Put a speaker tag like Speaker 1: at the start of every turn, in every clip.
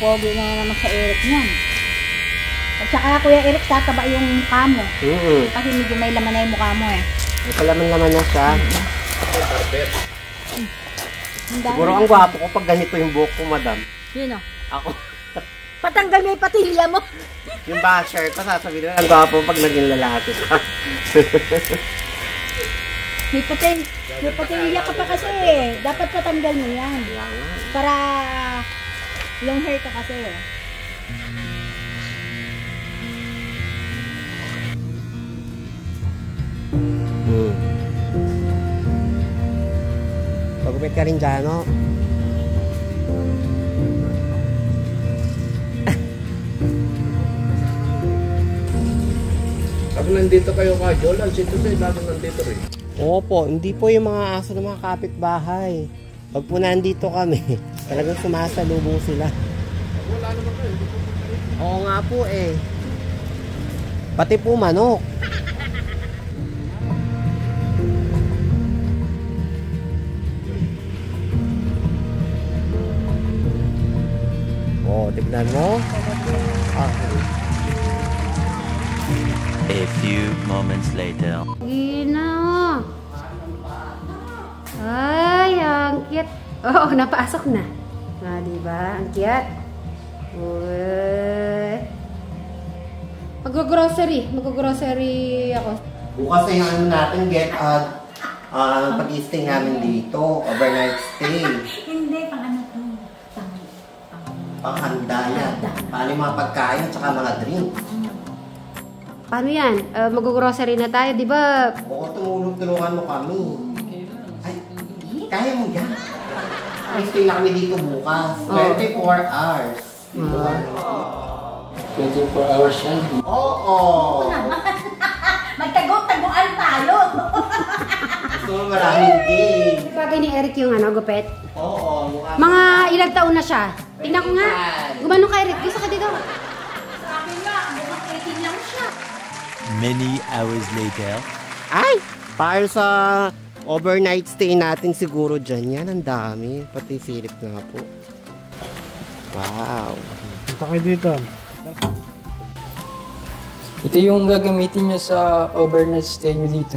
Speaker 1: Pogi na naman sa Eric niyan. At saka Kuya Eric, tataba yung mukha mo. Kasi medyo may laman na yung mukha mo eh.
Speaker 2: May kalaman-laman na siya. Siguro ang gwapo ko pag ganito yung buhok ko, madam.
Speaker 1: Sino?
Speaker 2: Ako.
Speaker 1: Patanggal mo yung patilya mo.
Speaker 2: Yung basher ko, sasabihin na ang gwapo pag naging lalaki ka.
Speaker 1: May patilya ka pa kasi eh. Dapat patanggal mo yan. Para long hair ka kasi eh.
Speaker 2: Pagupit ka rin dyan, no?
Speaker 3: Pag nandito kayo ka, Joel, si Tutoy, lalo nandito rin.
Speaker 2: Opo, hindi po yung mga aso ng mga kapitbahay. Pag po nandito kami, talagang sumasalubong sila.
Speaker 3: Wala naman kayo, hindi po kayo.
Speaker 2: Oo nga po eh. Pati po manok. Oh, tignan mo.
Speaker 4: A few moments later.
Speaker 5: Gina. Ay, ang cute. Oh, napasok na. Ah, diba? Ang cute. Uy. Mag-grocery ako.
Speaker 2: Bukas na yung ano natin, get out. Pag-stay namin dito. Overnight stay.
Speaker 1: Hindi, pang ano to?
Speaker 2: Panghanda yan. Paano yung mga pagkain at saka mga drinks.
Speaker 5: Paano yan? Mag-grocery na tayo, di ba?
Speaker 2: Oo, tulungan mo kami. Ay, kaya mo yan. Stay na kami dito bukas. 24 hours.
Speaker 3: 24 hours yan.
Speaker 2: Oo.
Speaker 1: Magtago-taguan tayo.
Speaker 2: Gusto mo maraming game.
Speaker 5: Bagay ni Eric yung ano, gupet.
Speaker 2: Oo.
Speaker 5: Mga ilang taon na siya. Tingnan ko nga. Gumano ka, Eric? Gusto ka dito.
Speaker 1: Sa akin nga, bukas 18 lang siya.
Speaker 4: Many hours later.
Speaker 2: Ay! Para sa overnight stay natin siguro dyan. Yan, ang dami. Pati silip nga po. Wow.
Speaker 3: Punta kayo dito. Ito yung gagamitin niya sa overnight stay niyo dito.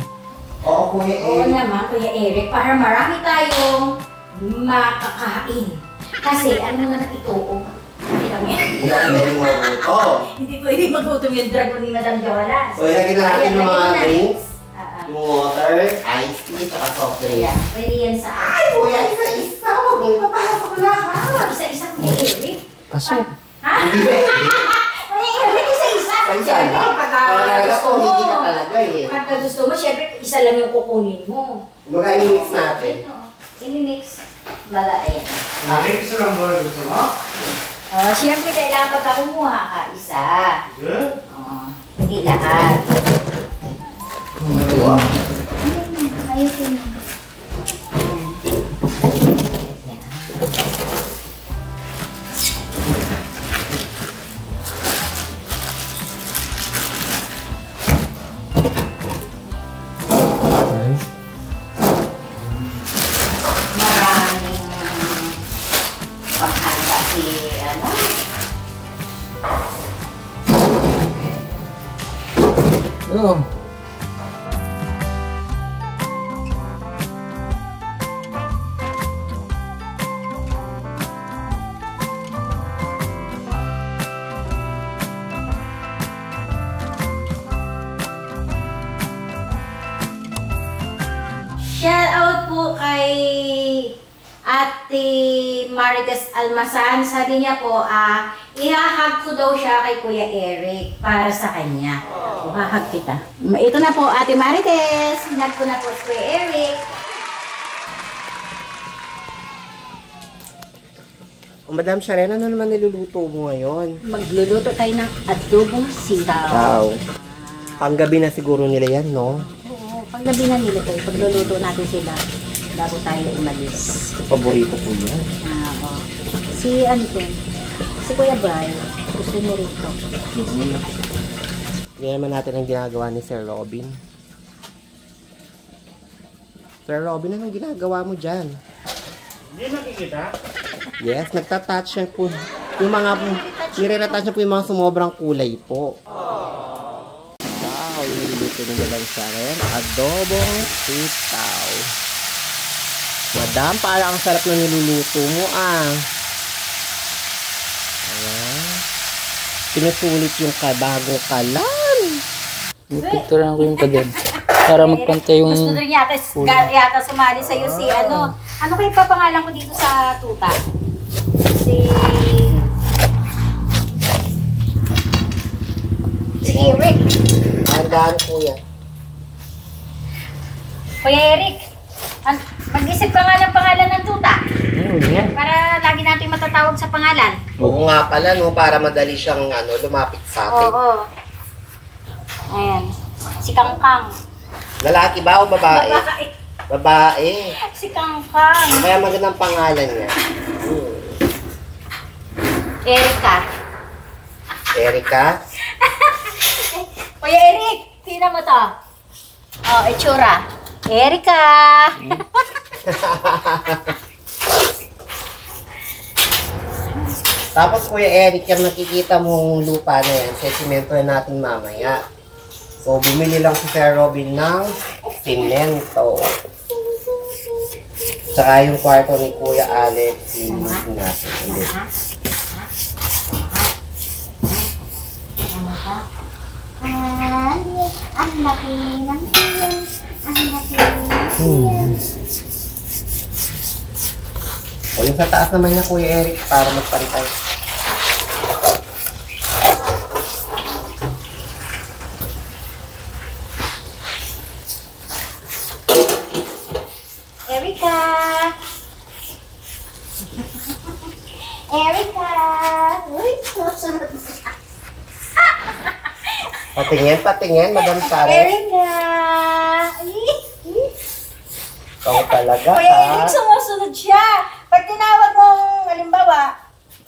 Speaker 2: Oo, Kuya
Speaker 1: Oo
Speaker 2: Eric.
Speaker 1: naman, Kuya Eric, para marami tayong makakain. Kasi ano na ito, kita mo yan. Hindi pwede magutom yung dragon ni Madam Jolas.
Speaker 2: So, ilagay na natin yung mga drinks.
Speaker 1: Oo.
Speaker 2: Yung water, iced tea, saka soft drinks.
Speaker 1: Yeah, pwede yan sa
Speaker 2: Ay, Kuya, isa-isa. Huwag mo ipapasok lahat.
Speaker 1: isa-isa Kuya Eric.
Speaker 3: Pasok.
Speaker 1: Ha?
Speaker 2: Hindi ba?
Speaker 1: Kuya Eric, isa-isa.
Speaker 2: Isa lang? Talaga po, hindi ka talaga eh.
Speaker 1: Pagka gusto mo, syempre, isa lang yung kukunin mo.
Speaker 2: Mag-i-mix natin.
Speaker 1: Ini-mix. Bala, ayan.
Speaker 3: Isa lang ba gusto mo?
Speaker 1: Siyempre, kailangan pagka kumuha ka, isa. Hindi lahat. Ayusin mo. Maraming paghanda si, ano?
Speaker 3: Oo.
Speaker 1: Shout out po kay Ate Marites Almasan. Sabi niya po, ihahag ko daw siya kay Kuya Eric para sa kanya. Ihahag kita. Ito na po, Ate Marites. Hinag ko na po si Kuya Eric.
Speaker 2: Madam Sharon, ano naman niluluto mo ngayon?
Speaker 1: Magluluto tayo ng adobong sitaw.
Speaker 2: Wow. Panggabi na siguro nila yan, no?
Speaker 1: Oo, paggabi na nila tayo. Pagluluto natin sila bago tayo umalis.
Speaker 2: Paborito po yan.
Speaker 1: Oo. Si ano din? Si Kuya Brian. Gusto niya rito.
Speaker 2: Hindi naman natin ang ginagawa ni Sir Robin. Sir Robin, anong ginagawa mo dyan?
Speaker 3: Hindi nakikita?
Speaker 2: Yes, nagtatouch siya po. Yung mga, nire-retouch niya po yung mga sumobrang kulay po. Niluluto na lang siya rin. Adobong sitaw. Madam, parang ang sarap na niluluto mo Ayan. Pinusulit yung bagong kalan.
Speaker 3: Pipicturean ko yung pader. Para magpantay yung...
Speaker 1: Gusto rin yata sumali sa'yo si ano. Ano kayo papangalan ko dito sa tuta? Si Eric.
Speaker 2: Handaan kuya.
Speaker 1: Kuya Eric, mag-isip ka nga ng pangalan ng tuta. Para lagi natin matatawag sa pangalan.
Speaker 2: Oo nga pala, no, para madali siyang lumapit sa atin.
Speaker 1: Oo. Ayan. Si Kangkang.
Speaker 2: Lalaki ba o babae? Babae.
Speaker 1: Si Kangkang.
Speaker 2: Kaya magandang pangalan niya.
Speaker 1: Erika.
Speaker 2: Erika?
Speaker 1: Kuya Eric, tingnan mo to. Oh, itsura. Erika.
Speaker 2: Tapos Kuya Eric, yung nakikita mong lupa na yan, sesimento na natin mamaya. So, bumili lang si Sir Robin ng simento. Tsaka yung kwarto ni Kuya Alex, natin ulit.
Speaker 1: Ang laki ng ang laki
Speaker 2: O yung sa taas naman niya Kuya Eric, para magpantay.
Speaker 1: Erika! Erika! Uy, susunod.
Speaker 2: Patingin, Madam Sarah.
Speaker 1: Erika!
Speaker 2: Ikaw talaga,
Speaker 1: Kuya Eric, sumusunod siya. Pag tinawag mong, halimbawa,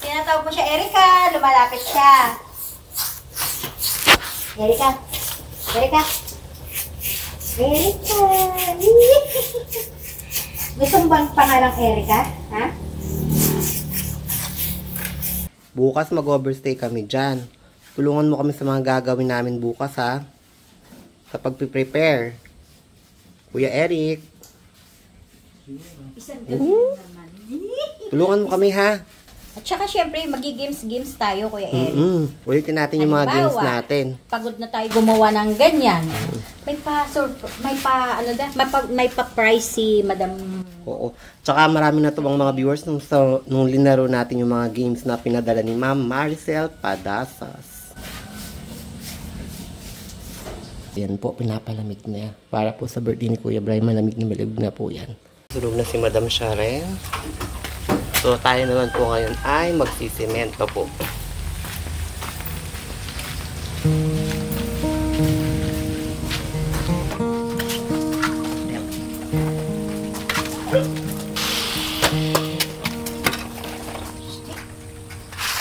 Speaker 1: tinatawag mo siya, Erika, lumalapit siya. Erika! Erika! Erika! Gusto mo bang pangalang Erika? Ha?
Speaker 2: Bukas mag-overstay kami dyan. Tulungan mo kami sa mga gagawin namin bukas, ha? Sa pag-prepare. Kuya Eric.
Speaker 1: Isang gabi naman.
Speaker 2: Tulungan mo kami, ha?
Speaker 1: At saka syempre, magi-games tayo, Kuya Eric.
Speaker 2: Ulitin natin yung mga games
Speaker 1: Halimbawa,
Speaker 2: natin.
Speaker 1: Pagod na tayo gumawa ng ganyan. May pa-prize si Madam.
Speaker 2: Oo. Tsaka marami na tubang mga viewers nung linaro natin yung mga games na pinadala ni Ma'am Maricel Padasas. Yan po, pinapalamig na yan. Para po sa birthday ni Kuya Brian, malamig na po yan. Tulog na si Madam Sharen. So, tayo naman po ngayon ay magsisemento po.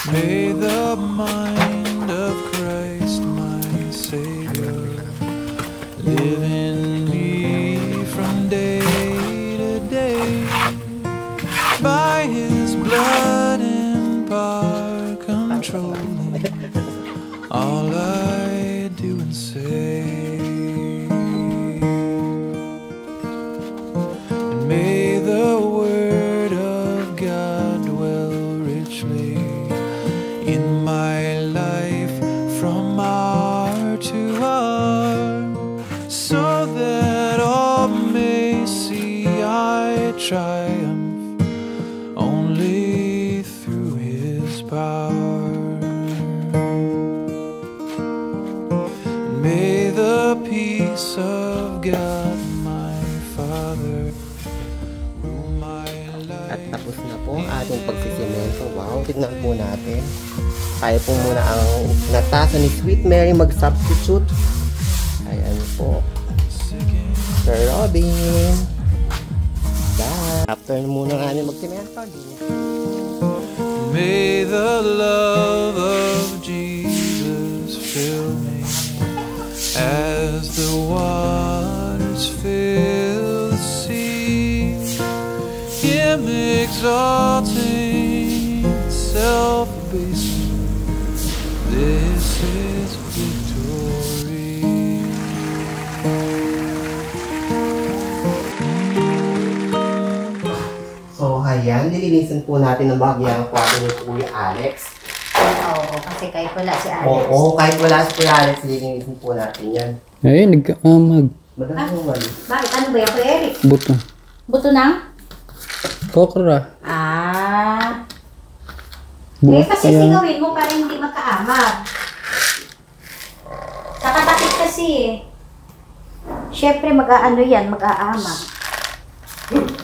Speaker 6: May the mind of Christ, my Savior, live in me from day to day. By His blood and power controlling all I do and say. And may the word of God dwell richly in my life from hour to hour, so that all may see I triumph only through His power. And may the peace of God my Father rule my
Speaker 2: At
Speaker 6: life.
Speaker 2: tapos na po ang ating pagsisemento. Wow, tignan po natin. Tayo po muna ang natasa ni Sweet Mary mag-substitute. Ayan po. Sir Robin. Bye. After muna nga namin magsimento.
Speaker 6: May the love of Jesus fill me as the waters fill the sea. Him exalting, self-abasing, his victory.
Speaker 2: So, ayan, nilinisan po natin ng bahagya ang kwarto ni Kuya Alex.
Speaker 1: Oo, kasi kahit wala si Alex.
Speaker 2: Oo, kahit wala si Kuya Alex, nilinisan po natin yan.
Speaker 3: Ay, nagkaamag.
Speaker 2: Madami mo mali.
Speaker 1: Bakit? Ano ba yan, Kuya Eric?
Speaker 3: Buto.
Speaker 1: Buto ng?
Speaker 3: Kokra.
Speaker 1: Ah.
Speaker 3: Buto
Speaker 1: kasi
Speaker 3: yan.
Speaker 1: sigawin mo para hindi makaamag. Nakatakit kasi eh. Siyempre mag-aano yan, mag-aamag.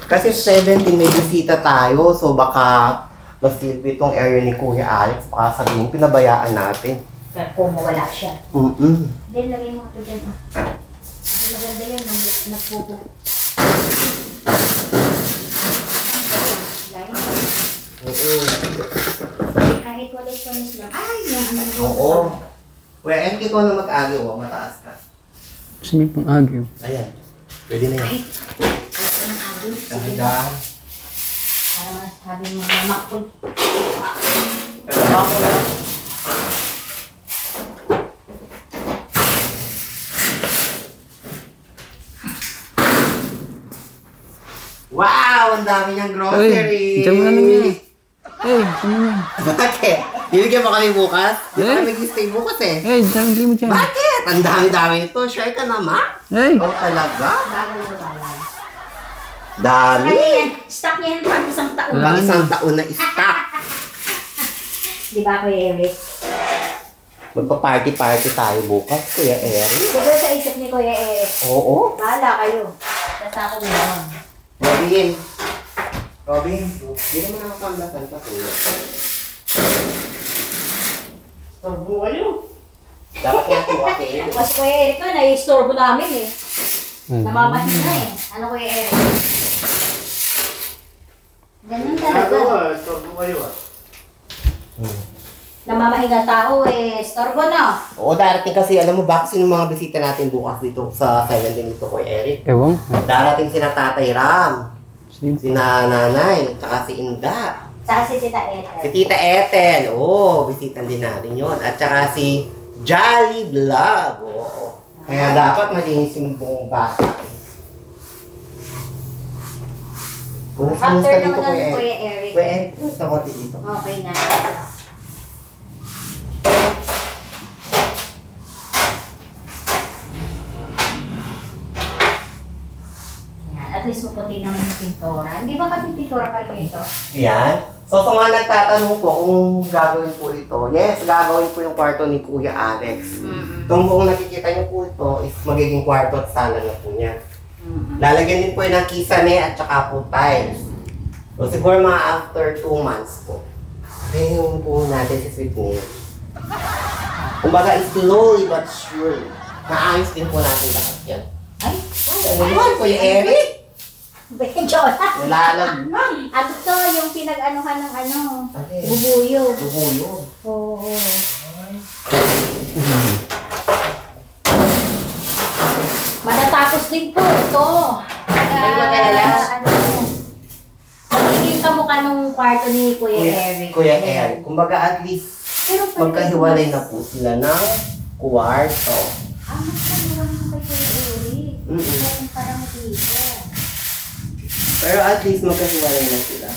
Speaker 2: Kasi 17 may bisita tayo, so baka masilbi itong area ni Kuya Alex, baka sabihin pinabayaan natin.
Speaker 1: Pero kung wala siya. Then, lagay mo ito dyan. Maganda yan, nagpupo. Kahit walis-walis lang. Ay, yung ano.
Speaker 2: Oo. Kuya Alex, ikaw na mag-agyo, mataas ka.
Speaker 3: Gusto niyo pang agyo.
Speaker 2: Ayan, pwede na yan.
Speaker 1: Ito ng agos.
Speaker 2: Dahan-dahan.
Speaker 1: Para masabi mo na makul.
Speaker 2: Wow! Ang dami niyang grocery!
Speaker 3: Diyan mo na lang yan. Ay, ano yan?
Speaker 2: Bakit? Bibigyan mo kami bukas? Di ba
Speaker 3: Eh?
Speaker 2: kami mag-stay bukas eh?
Speaker 3: Ay, dami mo dyan.
Speaker 2: Bakit? Ang dami-dami nito. Share ka naman.
Speaker 3: Ay,
Speaker 2: Oh, talaga?
Speaker 1: Bago na balan.
Speaker 2: Dami.
Speaker 1: Kaya yan, stock niya yan pang isang taon.
Speaker 2: Pang isang taon na stock.
Speaker 1: Di ba, Kuya Eric?
Speaker 2: Magpa-party-party tayo bukas, Kuya Eric.
Speaker 1: Diba sa isip ni Kuya Eric?
Speaker 2: Oo.
Speaker 1: Bahala kayo. Basta ako naman.
Speaker 2: Robin. Robin, hindi naman ako kamlasan ka, Kuya. Sorbo kayo. Dapat nga po kasi.
Speaker 1: Mas Kuya Eric na, nai-store namin eh. Namamahin na eh. Ano Kuya Eric? Ganun talaga.
Speaker 2: Sorbo kayo ah.
Speaker 1: Namamahinga tao eh. Storbo na.
Speaker 2: Oo, darating kasi, alam mo ba, sino mga bisita natin bukas dito sa 7 dito, Kuya Eric?
Speaker 3: ewan.
Speaker 2: Darating sina Tatay Ram,
Speaker 3: Sige.
Speaker 2: sina Nanay, tsaka si Inda.
Speaker 1: Saka si Tita
Speaker 2: Si
Speaker 1: Ethel.
Speaker 2: Tita Ethel, oo, bisitan din natin yun. At saka si Jolly Vlog, oo. Kaya dapat malinis yung buong bata. Kumusta
Speaker 1: After
Speaker 2: dito,
Speaker 1: naman
Speaker 2: Kuya
Speaker 1: ng
Speaker 2: Eric?
Speaker 1: Kuya Eric.
Speaker 2: Kuya Eric, kumusta ko dito?
Speaker 1: Okay na. Yan, at least maputi naman yung pintura. Hindi ba kasi pintura pa rin ito?
Speaker 2: Yan. So, sa mga nagtatanong po kung gagawin po ito, yes, gagawin po yung kwarto ni Kuya Alex. Itong buong nakikita niyo po ito is magiging kwarto at sala na po niya. Lalagyan din po yun ng kisame at saka po tiles. So, siguro mga after 2 months po. Kaya yung po natin si Sweet Nail. Kumbaga, slowly but surely, maayos din po natin lahat yan.
Speaker 1: Ay,
Speaker 2: Ano yun, Kuya Eric?
Speaker 1: medyo na.
Speaker 2: Nalalagyan.
Speaker 1: At ito, yung pinag-anuhan ng ano,
Speaker 2: Okay.
Speaker 1: bubuyo.
Speaker 2: Bubuyo.
Speaker 1: Oo. Matatapos din po ito.
Speaker 2: Ay, mag-alala.
Speaker 1: Ano, magiging kamukha nung kwarto ni Kuya Eric.
Speaker 2: Kuya Eric. Kumbaga, at least,
Speaker 1: Pero parang-
Speaker 2: magkahiwalay na po sila ng kwarto.
Speaker 1: Ah, mas kanilang kay Kuya Eric.
Speaker 2: Mm-mm.
Speaker 1: Kaya parang dito.
Speaker 2: Pero at least magkahiwalay na sila.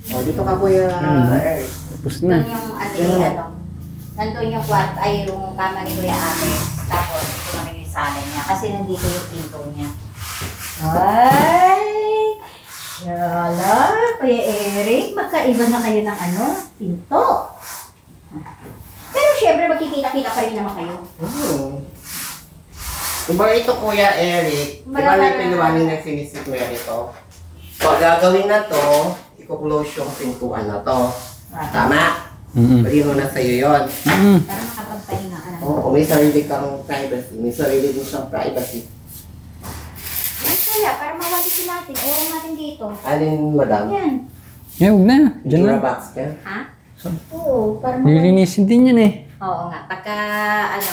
Speaker 2: O, dito ka, Kuya Eric.
Speaker 3: Tapos na.
Speaker 1: Doon yung ano. Nandun yung kwarto, ay yung kama ni Kuya Alex. Tapos, ito naman yung sala niya. Kasi nandito yung pinto niya. Ay! Shala! Kuya Eric, magkaiba na kayo ng ano, pinto. Pero syempre, magkikita-kita pa rin naman kayo.
Speaker 2: Kumbaga ito, Kuya Eric, di ba may piniwanin na sinisip mo yan ito? Pag gagawin na to, i-close yung pintuan na to. Tama? Pwede mo na sa'yo yun.
Speaker 1: Para makapagpahinga ka na.
Speaker 2: Oo, may sarili kang privacy. May sarili din siyang privacy.
Speaker 1: Ay, kaya, para mawalisin natin. Ewan natin dito.
Speaker 2: Alin, madam?
Speaker 1: Yan.
Speaker 3: Eh, huwag na. Diyan
Speaker 2: Jura
Speaker 3: na.
Speaker 2: box ka?
Speaker 1: Ha? Oo, para mawalisin.
Speaker 3: Lilinisin din yan eh.
Speaker 1: Oo nga, pagka ano,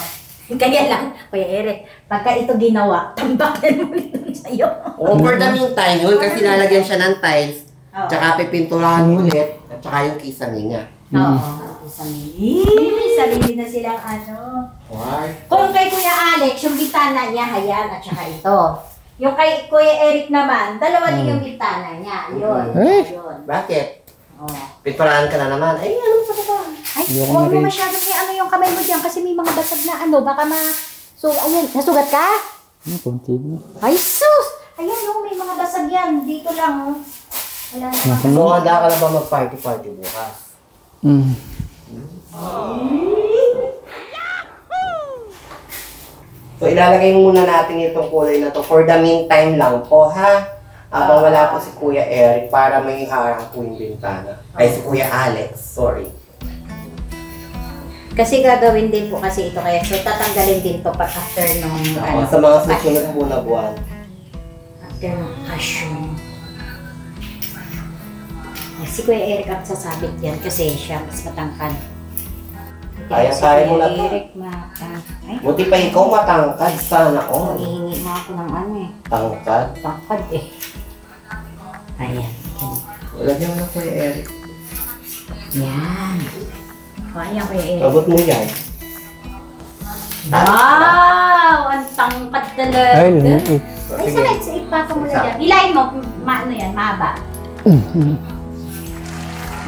Speaker 1: kaya lang, Kuya Eric, pagka ito ginawa, tambak na naman ito sa'yo.
Speaker 2: Oo, for the meantime, yun kasi lalagyan siya ng tiles,
Speaker 1: Oo.
Speaker 2: tsaka pipinturahan ulit, at tsaka yung kisame niya.
Speaker 1: Oo. Sarili na silang ano.
Speaker 2: What?
Speaker 1: Kung kay Kuya Alex, yung bintana niya, ayan, at saka ito. Yung kay Kuya Eric naman, dalawa din yung bintana niya. Yun. Yun.
Speaker 2: Bakit?
Speaker 1: Oh.
Speaker 2: Pitparaan ka na naman. Ay, ano sa baba?
Speaker 1: Ay, huwag mo masyadong ano yung kamay mo dyan kasi may mga basag na ano, baka So, ayan, nasugat ka?
Speaker 3: Konti na.
Speaker 1: Ay, sus! Ayan, oh, may mga basag yan. Dito lang, oh. Wala na.
Speaker 2: So, handa ka na ba mag-party-party bukas? So, ilalagay muna natin itong kulay na to for the meantime lang po, ha? Habang wala po si Kuya Eric para may harang po yung bintana. Ay, si Kuya Alex, sorry.
Speaker 1: Kasi gagawin din po kasi ito kaya so tatanggalin din to pag after nung
Speaker 2: Sa mga susunod po na buwan.
Speaker 1: after nung passion. Si Kuya Eric ang sasabit yan kasi siya mas matangkad.
Speaker 2: Kaya mo na to.
Speaker 1: Eric ay,
Speaker 2: Buti pa ikaw matangkad sana, oh.
Speaker 1: hihingi mo ako ng ano eh.
Speaker 2: Tangkad?
Speaker 1: Tangkad eh. Ayan.
Speaker 2: Wala niya na Kuya Eric.
Speaker 1: Yan. Ayan Kuya Eric.
Speaker 2: Abot mo yan.
Speaker 1: Wow! Ang tangkad talaga.
Speaker 3: Ay, lumi.
Speaker 1: Ay, sa ipatong mo na dyan. Hilahin mo, ano yan, mahaba.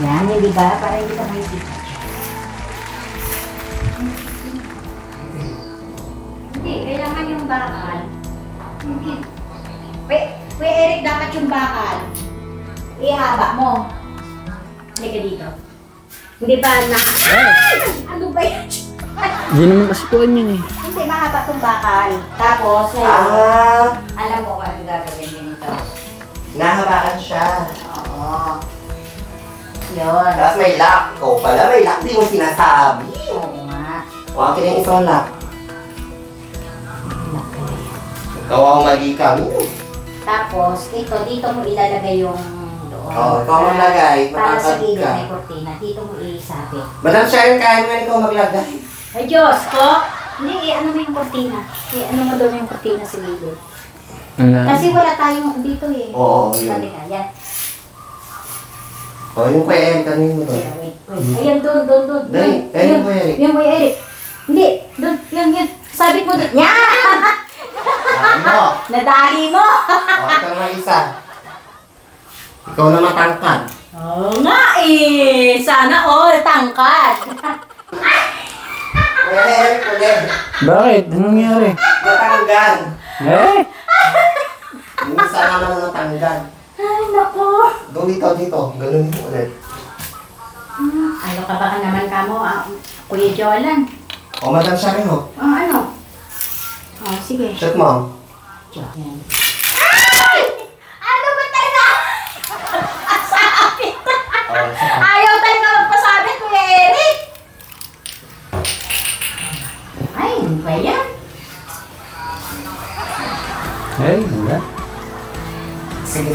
Speaker 1: Yan, hindi ba? Para hindi ka makikita. Hindi, kailangan yung bakal. Hindi. Kuya Eric, dapat yung bakal. Ihaba mo. Hindi ka dito. Hindi ba na... Ay! Ano ba yan?
Speaker 3: Hindi naman kasi po yun eh.
Speaker 1: Hindi, mahaba itong bakal. Tapos, alam mo kung ano gagawin din ito.
Speaker 2: Nahabaan siya.
Speaker 1: Oo. Yun.
Speaker 2: Tapos may lock. Ikaw pala, may lock. Di mo sinasabi.
Speaker 1: Oo nga.
Speaker 2: Huwag ka yung isang lock. Ikaw ang mali kami.
Speaker 1: Tapos, dito mo ilalagay yung doon.
Speaker 2: Oo, ikaw ang lagay.
Speaker 1: Para sa
Speaker 2: Matangkad
Speaker 1: gilid
Speaker 2: ka.
Speaker 1: may kortina. Dito mo isabit.
Speaker 2: Madam Sharon, kaya mo nga ikaw maglagay.
Speaker 1: Ay, Diyos ko! Hindi, ano mo yung kortina? Ano mo doon yung kortina sa gilid? Kasi wala tayong dito eh.
Speaker 2: Oo, yun.
Speaker 1: Sabi ka, yan.
Speaker 2: O, yung Kuya Eric, ano yung doon?
Speaker 1: Wait. Ayan, doon.
Speaker 2: Dali, ayun Kuya Eric.
Speaker 1: Yung Kuya Eric. Hindi, doon, yun. Sabit mo doon. Yan!
Speaker 2: Ano?
Speaker 1: Nadali mo!
Speaker 2: O, ito naman isa. Ikaw na matangkad.
Speaker 1: Oo nga eh! Sana all tangkad!
Speaker 2: Kuya Eric, ulit.
Speaker 3: Bakit? Anong nangyari?
Speaker 2: Natanggal.
Speaker 3: Eh?
Speaker 2: Minsan naman natanggal.
Speaker 1: Ay, naku!
Speaker 2: Go dito. Ganun mo ulit.
Speaker 1: Ano ka ba naman ka mo, Kuya Jolan?
Speaker 2: O, Madam Sharon, ho.
Speaker 1: Ano? Sige.
Speaker 2: Shot mo.
Speaker 1: Yan. Ay! Ano ba talaga? Sabit! Ayaw talaga magpasabit, Kuya Eric! Ay, ano ba yan?
Speaker 3: Ay, wala.
Speaker 2: Sige.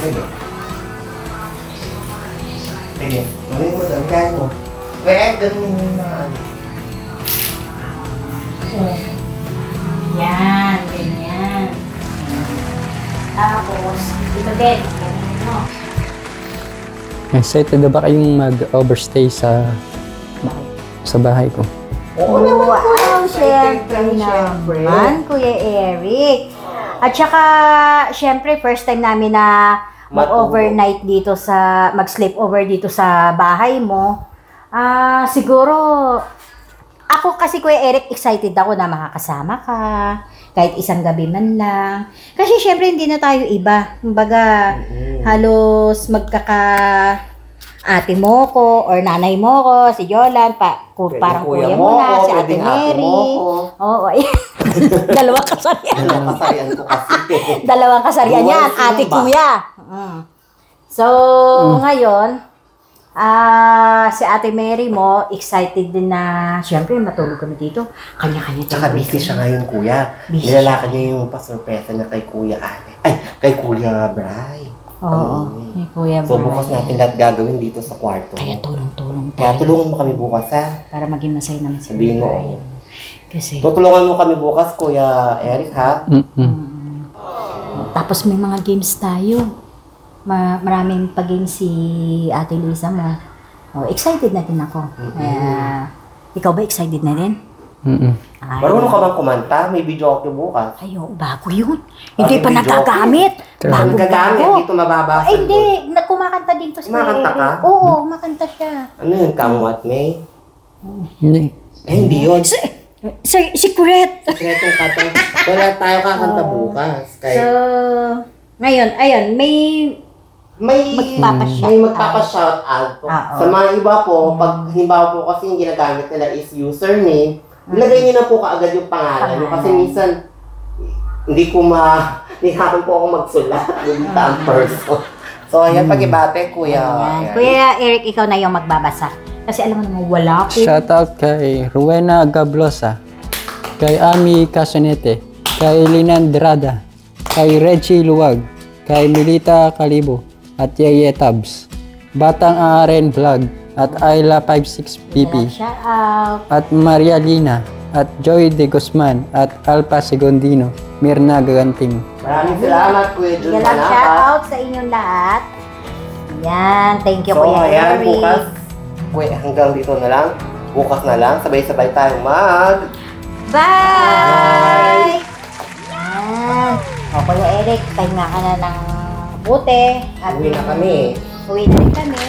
Speaker 2: Sige. Gawin mo doon. Kaya mo. Kuya Eric, ganun mo na ano.
Speaker 1: Yan, ganyan. Tapos, dito din. Ganyan mo.
Speaker 3: Excited na ba kayong mag-overstay sa bahay ko?
Speaker 2: Oo
Speaker 1: Wow, syempre naman, Kuya Eric. At saka, syempre, first time namin na mag-overnight dito mag-sleep over dito sa bahay mo. Siguro, ako kasi Kuya Eric, excited ako na makakasama ka. Kahit isang gabi man lang. Kasi syempre, hindi na tayo iba. Kumbaga, halos ate mo ko or nanay mo ko, si Jolan, parang kuya mo na, si Ate Mary. Oo, dalawang kasarian.
Speaker 2: Kasarian ko kasi.
Speaker 1: Dalawang kasarian yan, ate kuya. So, ngayon, si Ate Mary mo, excited din na, syempre, matulog kami dito. Kanya-kanya.
Speaker 2: Tsaka busy siya ngayon, kuya.
Speaker 1: Busy.
Speaker 2: Nilalakad niya yung pasurpresa niya kay Kuya Ale. Ay, kay Kuya Bray.
Speaker 1: Oo, may kuya
Speaker 2: So,
Speaker 1: Bray.
Speaker 2: bukas natin lahat gagawin dito sa kwarto.
Speaker 1: Kaya tulong-tulong
Speaker 2: Kaya
Speaker 1: tayo.
Speaker 2: tulungan mo kami bukas, ha?
Speaker 1: Para maging masaya naman si
Speaker 2: Sabihin mo.
Speaker 1: Bray. Kasi,
Speaker 2: Tutulungan mo kami bukas, Kuya Eric, ha?
Speaker 1: tapos may mga games tayo. Maraming pa-games si Ate Lisa mo. Oh, excited na din ako. Ikaw ba excited na din? Ay,
Speaker 2: Marunong ka bang kumanta? May video ako bukas.
Speaker 1: Ayo, bago yun. Hindi pa nagagamit.
Speaker 2: Bago gagamit, dito mababasa.
Speaker 1: Ay, hindi. Kumakanta din to si
Speaker 2: Kumakanta ka?
Speaker 1: Oo, kumakanta siya.
Speaker 2: Ano yun? Kamwat, May?
Speaker 3: Hindi.
Speaker 2: Hindi yun.
Speaker 1: Secret.
Speaker 2: Sekretong kanta. Wala tayo kakanta bukas.
Speaker 1: So,
Speaker 2: Kaya
Speaker 1: ngayon, ayun, may magpapashout.
Speaker 2: may magpapa-shout out po. Sa mga iba po, pag halimbawa po kasi yung ginagamit nila is username, ilagay niyo na po kaagad yung pangalan. Kasi minsan, hindi hihapon po ako magsulat. Hindi ang person. So, ayan, pag-ibate, Kuya.
Speaker 1: Ayan. Kuya Eric, ikaw na yung magbabasa. Kasi alam mo naman, wala ko.
Speaker 3: Shoutout kay Rowena Gablosa, kay Ami Casanete, kay Linan Drada, kay Reggie Luwag, kay Milita Calibo, at Yeye Tabs, Batang Aren Vlog, at Ayla 56PP,
Speaker 1: Shout out.
Speaker 3: at Maria Lina, at Joy De Guzman, at Alpa Segondino, Mirna Gaganting.
Speaker 2: Maraming salamat, Kuya Jun
Speaker 1: Shout
Speaker 2: Manaka.
Speaker 1: out sa inyong lahat. Yan, thank you,
Speaker 2: So,
Speaker 1: Kuya
Speaker 2: ayan,
Speaker 1: Eric.
Speaker 2: bukas. Kuya, hanggang dito na lang. Bukas na lang, sabay-sabay tayong
Speaker 1: Bye! Yan. O, Kuya Eric, pahinga ka na ng buti. At
Speaker 2: Uwi na kami.
Speaker 1: Uwi na rin kami.